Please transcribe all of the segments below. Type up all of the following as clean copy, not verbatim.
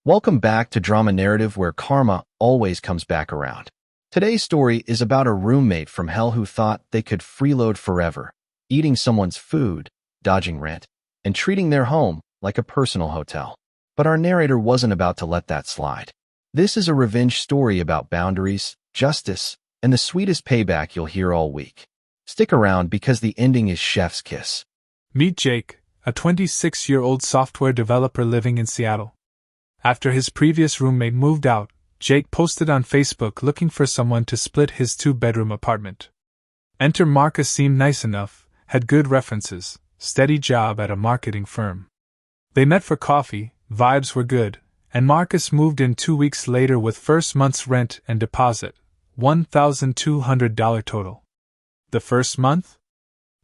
Welcome back to Drama Narrative where karma always comes back around. Today's story is about a roommate from hell who thought they could freeload forever, eating someone's food, dodging rent, and treating their home like a personal hotel. But our narrator wasn't about to let that slide. This is a revenge story about boundaries, justice, and the sweetest payback you'll hear all week. Stick around because the ending is chef's kiss. Meet Jake, a 26-year-old software developer living in Seattle. After his previous roommate moved out, Jake posted on Facebook looking for someone to split his 2-bedroom apartment. Enter Marcus. Seemed nice enough, had good references, steady job at a marketing firm. They met for coffee, vibes were good, and Marcus moved in 2 weeks later with first month's rent and deposit, $1,200 total. The first month?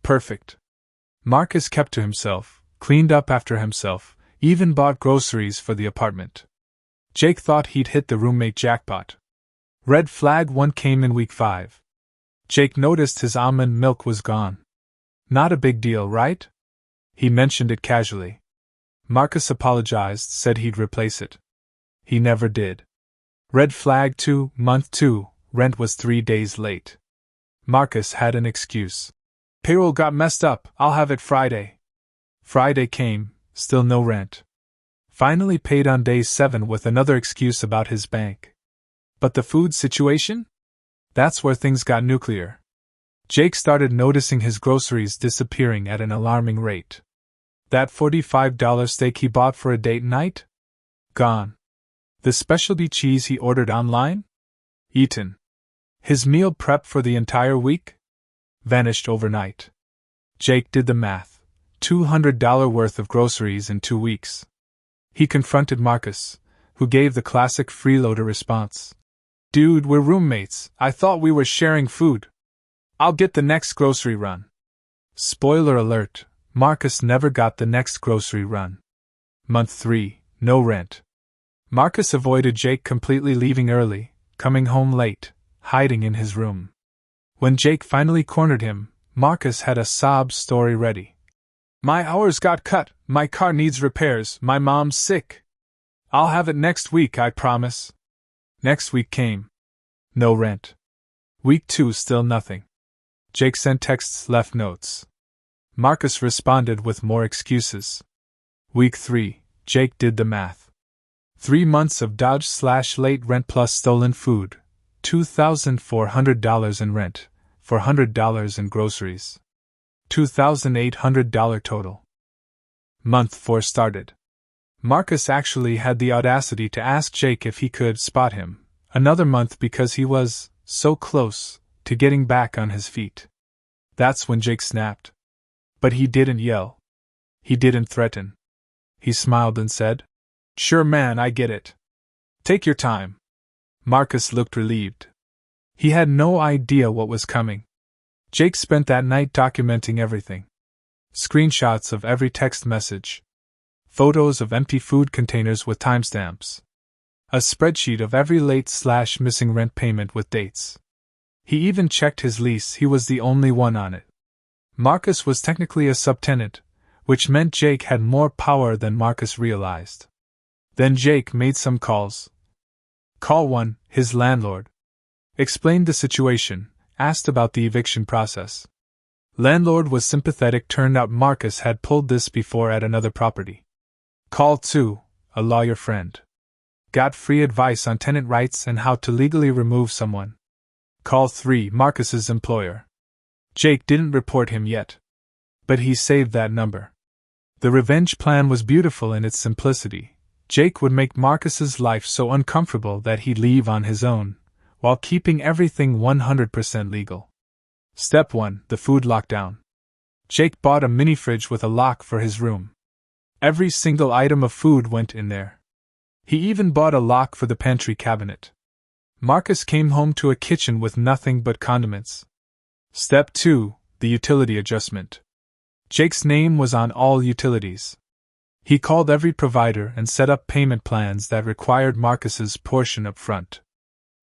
Perfect. Marcus kept to himself, cleaned up after himself, even bought groceries for the apartment. Jake thought he'd hit the roommate jackpot. Red flag 1 came in week 5. Jake noticed his almond milk was gone. Not a big deal, right? He mentioned it casually. Marcus apologized, said he'd replace it. He never did. Red flag 2, month 2, rent was 3 days late. Marcus had an excuse. Payroll got messed up, I'll have it Friday. Friday came, still no rent. Finally paid on day 7 with another excuse about his bank. But the food situation? That's where things got nuclear. Jake started noticing his groceries disappearing at an alarming rate. That $45 steak he bought for a date night? Gone. The specialty cheese he ordered online? Eaten. His meal prep for the entire week? Vanished overnight. Jake did the math. $200 worth of groceries in 2 weeks. He confronted Marcus, who gave the classic freeloader response. Dude, we're roommates, I thought we were sharing food. I'll get the next grocery run. Spoiler alert, Marcus never got the next grocery run. Month 3, no rent. Marcus avoided Jake completely, leaving early, coming home late, hiding in his room. When Jake finally cornered him, Marcus had a sob story ready. My hours got cut, my car needs repairs, my mom's sick. I'll have it next week, I promise. Next week came. No rent. Week 2, still nothing. Jake sent texts, left notes. Marcus responded with more excuses. Week 3, Jake did the math. 3 months of dodge/late rent plus stolen food, $2,400 in rent, $400 in groceries. $2,800 total. Month 4 started. Marcus actually had the audacity to ask Jake if he could spot him another month because he was so close to getting back on his feet. That's when Jake snapped. But he didn't yell. He didn't threaten. He smiled and said, Sure man, I get it. Take your time. Marcus looked relieved. He had no idea what was coming. Jake spent that night documenting everything. Screenshots of every text message. Photos of empty food containers with timestamps. A spreadsheet of every late/missing rent payment with dates. He even checked his lease, he was the only one on it. Marcus was technically a subtenant, which meant Jake had more power than Marcus realized. Then Jake made some calls. Call 1, his landlord. Explained the situation. Asked about the eviction process. Landlord was sympathetic, turned out Marcus had pulled this before at another property. Call 2, a lawyer friend. Got free advice on tenant rights and how to legally remove someone. Call 3, Marcus's employer. Jake didn't report him yet. But he saved that number. The revenge plan was beautiful in its simplicity. Jake would make Marcus's life so uncomfortable that he'd leave on his own, while keeping everything 100% legal. Step 1, the food lockdown. Jake bought a mini fridge with a lock for his room. Every single item of food went in there. He even bought a lock for the pantry cabinet. Marcus came home to a kitchen with nothing but condiments. Step 2, the utility adjustment. Jake's name was on all utilities. He called every provider and set up payment plans that required Marcus's portion up front.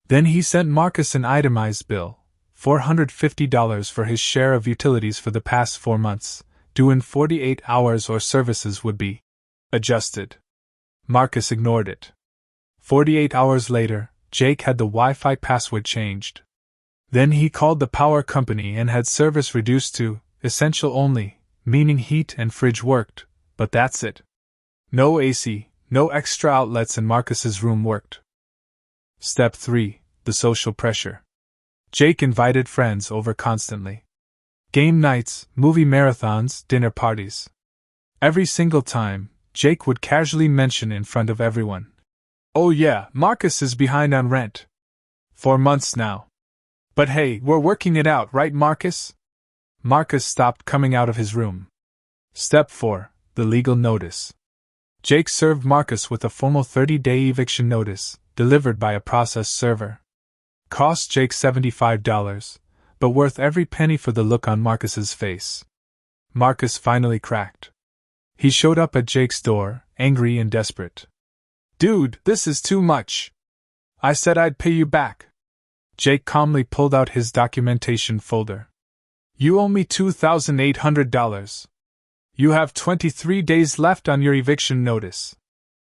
Then he sent Marcus an itemized bill, $450 for his share of utilities for the past 4 months, due in 48 hours or services would be adjusted. Marcus ignored it. 48 hours later, Jake had the Wi-Fi password changed. Then he called the power company and had service reduced to essential only, meaning heat and fridge worked, but that's it. No AC, no extra outlets, and Marcus's room worked. Step 3. The social pressure. Jake invited friends over constantly. Game nights, movie marathons, dinner parties. Every single time, Jake would casually mention in front of everyone, "Oh yeah, Marcus is behind on rent. 4 months now. But hey, we're working it out, right, Marcus?" Marcus stopped coming out of his room. Step 4. The legal notice. Jake served Marcus with a formal 30-day eviction notice, delivered by a process server. Cost Jake $75, but worth every penny for the look on Marcus's face. Marcus finally cracked. He showed up at Jake's door, angry and desperate. "Dude, this is too much. I said I'd pay you back." Jake calmly pulled out his documentation folder. "You owe me $2,800. You have 23 days left on your eviction notice.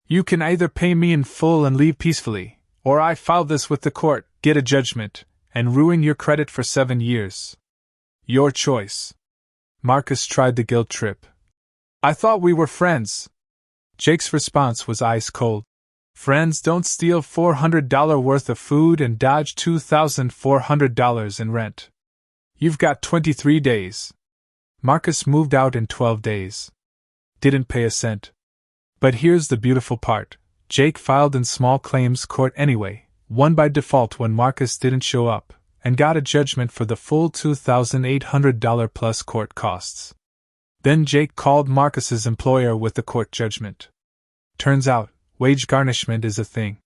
You can either pay me in full and leave peacefully, or I file this with the court, get a judgment, and ruin your credit for 7 years. Your choice." Marcus tried the guilt trip. "I thought we were friends." Jake's response was ice cold. "Friends don't steal $400 worth of food and dodge $2,400 in rent. You've got 23 days. Marcus moved out in 12 days. Didn't pay a cent. But here's the beautiful part. Jake filed in small claims court anyway, won by default when Marcus didn't show up, and got a judgment for the full $2,800 plus court costs. Then Jake called Marcus's employer with the court judgment. Turns out, wage garnishment is a thing.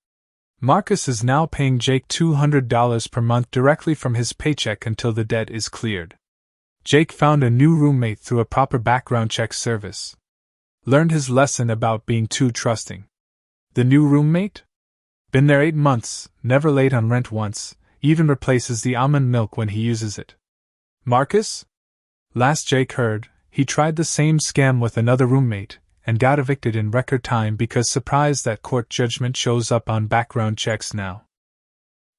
Marcus is now paying Jake $200 per month directly from his paycheck until the debt is cleared. Jake found a new roommate through a proper background check service. Learned his lesson about being too trusting. The new roommate? Been there 8 months, never late on rent once, even replaces the almond milk when he uses it. Marcus? Last Jake heard, he tried the same scam with another roommate, and got evicted in record time because surprised that court judgment shows up on background checks now.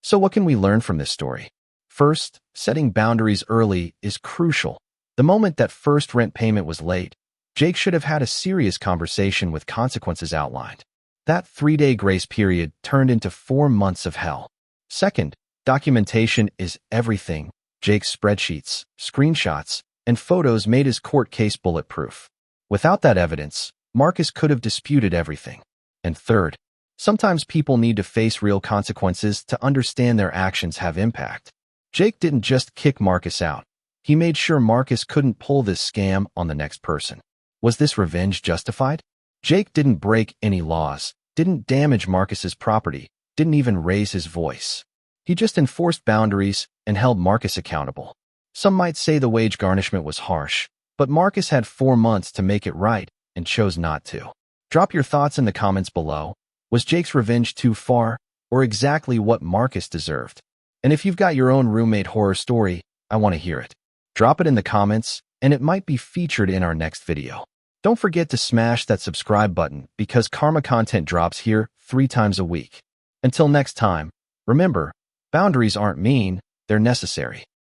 So what can we learn from this story? First, setting boundaries early is crucial. The moment that first rent payment was late, Jake should have had a serious conversation with consequences outlined. That 3-day grace period turned into 4 months of hell. Second, documentation is everything. Jake's spreadsheets, screenshots, and photos made his court case bulletproof. Without that evidence, Marcus could have disputed everything. And third, sometimes people need to face real consequences to understand their actions have impact. Jake didn't just kick Marcus out. He made sure Marcus couldn't pull this scam on the next person. Was this revenge justified? Jake didn't break any laws, didn't damage Marcus's property, didn't even raise his voice. He just enforced boundaries and held Marcus accountable. Some might say the wage garnishment was harsh, but Marcus had 4 months to make it right and chose not to. Drop your thoughts in the comments below. Was Jake's revenge too far, or exactly what Marcus deserved? And if you've got your own roommate horror story, I want to hear it. Drop it in the comments, and it might be featured in our next video. Don't forget to smash that subscribe button because Karma content drops here 3 times a week. Until next time, remember, boundaries aren't mean, they're necessary.